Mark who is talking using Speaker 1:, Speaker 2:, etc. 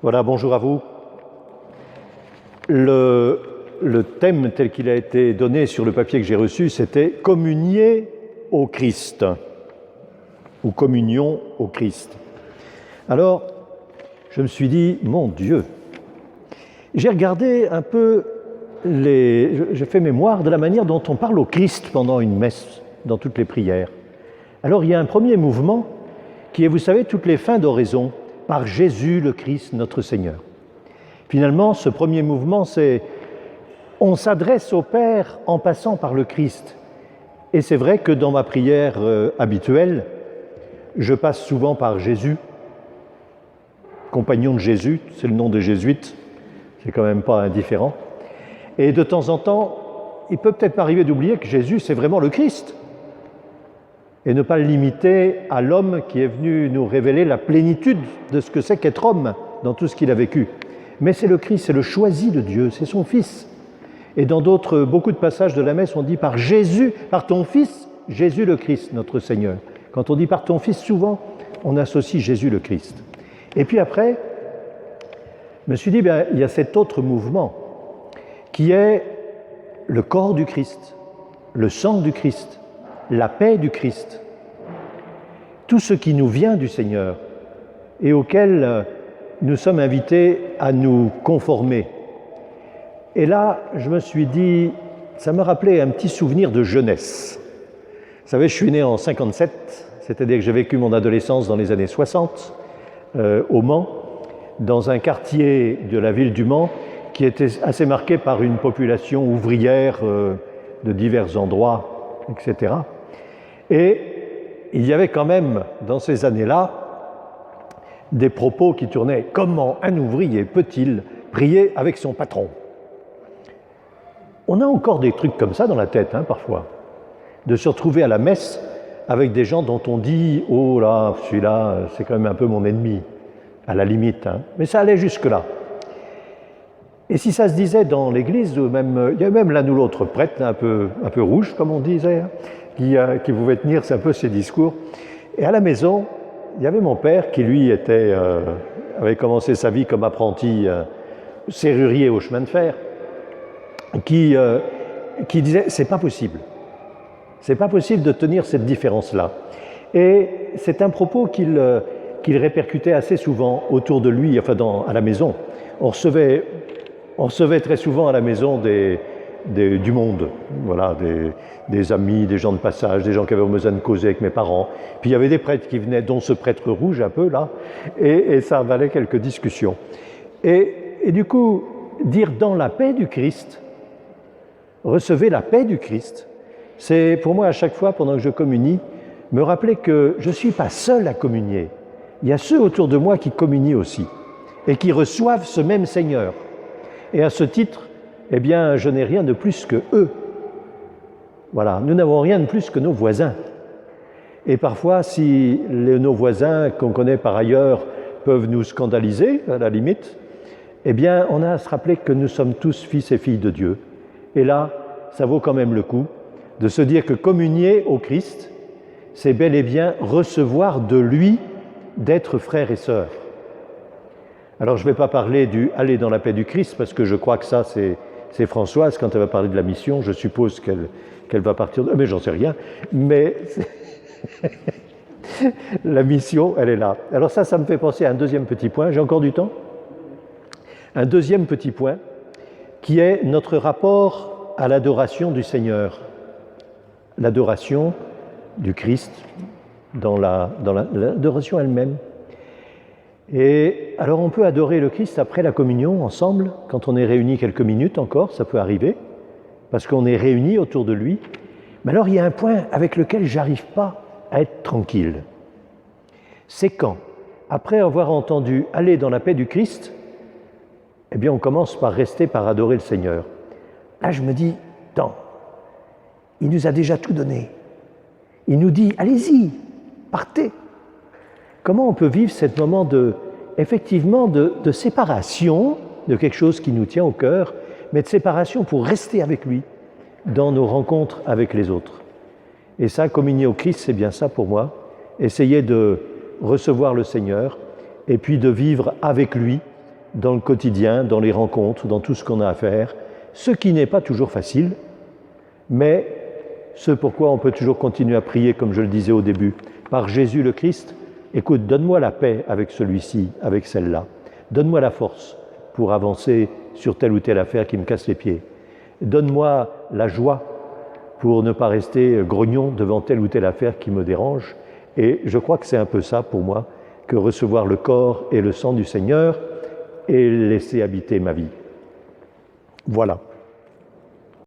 Speaker 1: Voilà, bonjour à vous. Le thème tel qu'il a été donné sur le papier que j'ai reçu, c'était « Communier au Christ » ou « Communion au Christ ». Alors, je me suis dit, mon Dieu, j'ai regardé un peu, j'ai fait mémoire de la manière dont on parle au Christ pendant une messe, dans toutes les prières. Alors, il y a un premier mouvement qui est, vous savez, toutes les fins d'oraison, par Jésus le Christ, notre Seigneur. Finalement, ce premier mouvement, c'est on s'adresse au Père en passant par le Christ. Et c'est vrai que dans ma prière habituelle, je passe souvent par Jésus, compagnon de Jésus, c'est le nom des jésuites, c'est quand même pas indifférent. Et de temps en temps, il peut peut-être m'arriver d'oublier que Jésus, c'est vraiment le Christ. Et ne pas le limiter à l'homme qui est venu nous révéler la plénitude de ce que c'est qu'être homme dans tout ce qu'il a vécu. Mais c'est le Christ, c'est le choisi de Dieu, c'est son Fils. Et dans beaucoup de passages de la messe, on dit par Jésus, par ton Fils, Jésus le Christ, notre Seigneur. Quand on dit par ton Fils, souvent, on associe Jésus le Christ. Et puis après, je me suis dit, il y a cet autre mouvement qui est le corps du Christ, le sang du Christ, la paix du Christ, tout ce qui nous vient du Seigneur et auquel nous sommes invités à nous conformer. Et là, je me suis dit, ça me rappelait un petit souvenir de jeunesse. Vous savez, je suis né en 57, c'est-à-dire que j'ai vécu mon adolescence dans les années 60, au Mans, dans un quartier de la ville du Mans qui était assez marqué par une population ouvrière de divers endroits, etc. Et il y avait quand même, dans ces années-là, des propos qui tournaient « Comment un ouvrier peut-il prier avec son patron ?» On a encore des trucs comme ça dans la tête, parfois, de se retrouver à la messe avec des gens dont on dit « Oh là, celui-là, c'est quand même un peu mon ennemi », à la limite, mais ça allait jusque-là. Et si ça se disait dans l'église, il y a même l'un ou l'autre prêtre, un peu rouge, comme on disait, qui pouvait tenir un peu ses discours. Et à la maison, il y avait mon père qui, lui, avait commencé sa vie comme apprenti serrurier au chemin de fer, qui disait « c'est pas possible de tenir cette différence-là ». Et c'est un propos qu'il répercutait assez souvent autour de lui, enfin à la maison. On recevait très souvent à la maison du monde, voilà, des amis, des gens de passage, des gens qui avaient besoin de causer avec mes parents. Puis il y avait des prêtres qui venaient, dont ce prêtre rouge un peu là, et ça valait quelques discussions. Et du coup, dire dans la paix du Christ, recevez la paix du Christ, c'est pour moi à chaque fois pendant que je communie, me rappeler que je ne suis pas seul à communier. Il y a ceux autour de moi qui communient aussi et qui reçoivent ce même Seigneur. Et à ce titre, eh bien, je n'ai rien de plus que eux. Voilà, nous n'avons rien de plus que nos voisins. Et parfois, si nos voisins qu'on connaît par ailleurs peuvent nous scandaliser, à la limite, eh bien, on a à se rappeler que nous sommes tous fils et filles de Dieu. Et là, ça vaut quand même le coup de se dire que communier au Christ, c'est bel et bien recevoir de lui d'être frères et sœurs. Alors, je ne vais pas parler du « aller dans la paix du Christ » parce que je crois que ça, c'est Françoise, quand elle va parler de la mission, je suppose qu'elle va partir de... Mais j'en sais rien. Mais la mission, elle est là. Alors ça me fait penser à un deuxième petit point. J'ai encore du temps ? Un deuxième petit point qui est notre rapport à l'adoration du Seigneur. L'adoration du Christ dans l'adoration elle-même. Et alors on peut adorer le Christ après la communion ensemble, quand on est réunis quelques minutes encore, ça peut arriver, parce qu'on est réunis autour de lui. Mais alors il y a un point avec lequel j'arrive pas à être tranquille. C'est quand, après avoir entendu « aller dans la paix du Christ », eh bien on commence par adorer le Seigneur. Là je me dis « Attends, il nous a déjà tout donné. Il nous dit « Allez-y, partez ». Comment on peut vivre ce moment effectivement de séparation de quelque chose qui nous tient au cœur, mais de séparation pour rester avec lui dans nos rencontres avec les autres. Et ça, communier au Christ, c'est bien ça pour moi. Essayer de recevoir le Seigneur et puis de vivre avec lui dans le quotidien, dans les rencontres, dans tout ce qu'on a à faire, ce qui n'est pas toujours facile, mais ce pourquoi on peut toujours continuer à prier, comme je le disais au début, par Jésus le Christ. Écoute, donne-moi la paix avec celui-ci, avec celle-là. Donne-moi la force pour avancer sur telle ou telle affaire qui me casse les pieds. Donne-moi la joie pour ne pas rester grognon devant telle ou telle affaire qui me dérange. Et je crois que c'est un peu ça pour moi, que recevoir le corps et le sang du Seigneur et laisser habiter ma vie. Voilà.